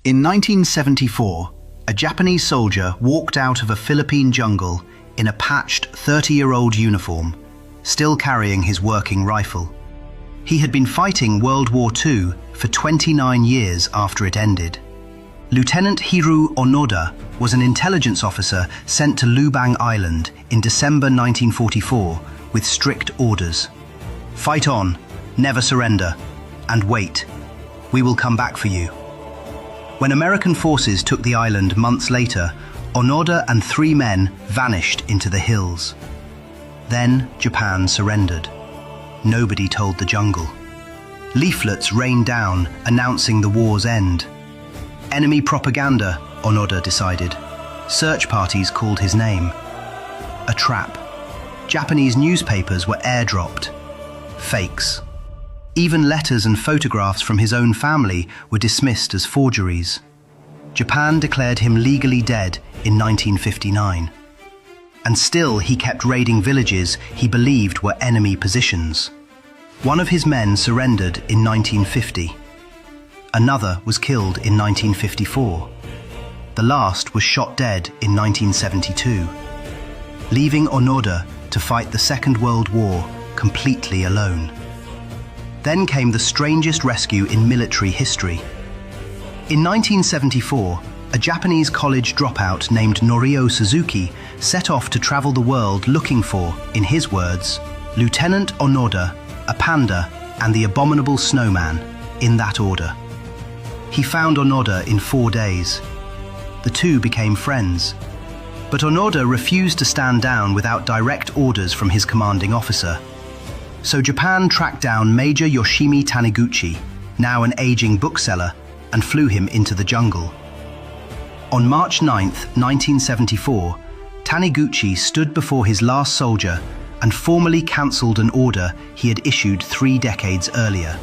In 1974, a Japanese soldier walked out of a Philippine jungle in a patched 30-year-old uniform, still carrying his working rifle. He had been fighting World War II for 29 years after it ended. Lieutenant Hiru Onoda was an intelligence officer sent to Lubang Island in December 1944 with strict orders. "Fight on, never surrender, and wait. We will come back for you." When American forces took the island months later, Onoda and 3 men vanished into the hills. Then Japan surrendered. Nobody told the jungle. Leaflets rained down, announcing the war's end. Enemy propaganda, Onoda decided. Search parties called his name. A trap. Japanese newspapers were airdropped. Fakes. Even letters and photographs from his own family were dismissed as forgeries. Japan declared him legally dead in 1959. And still he kept raiding villages he believed were enemy positions. One of his men surrendered in 1950. Another was killed in 1954. The last was shot dead in 1972, leaving Onoda to fight the Second World War completely alone. Then came the strangest rescue in military history. In 1974, a Japanese college dropout named Norio Suzuki set off to travel the world looking for, in his words, Lieutenant Onoda, a panda, and the abominable snowman, in that order. He found Onoda in 4 days. The two became friends. But Onoda refused to stand down without direct orders from his commanding officer. So Japan tracked down Major Yoshimi Taniguchi, now an aging bookseller, and flew him into the jungle. On March 9, 1974, Taniguchi stood before his last soldier and formally cancelled an order he had issued 3 decades earlier.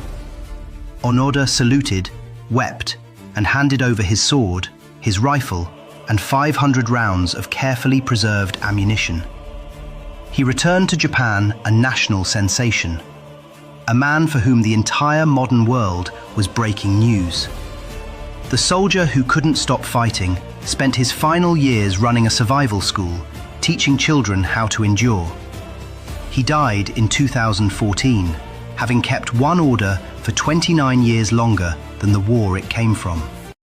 Onoda saluted, wept, and handed over his sword, his rifle, and 500 rounds of carefully preserved ammunition. He returned to Japan a national sensation, a man for whom the entire modern world was breaking news. The soldier who couldn't stop fighting spent his final years running a survival school, teaching children how to endure. He died in 2014, having kept one order for 29 years longer than the war it came from.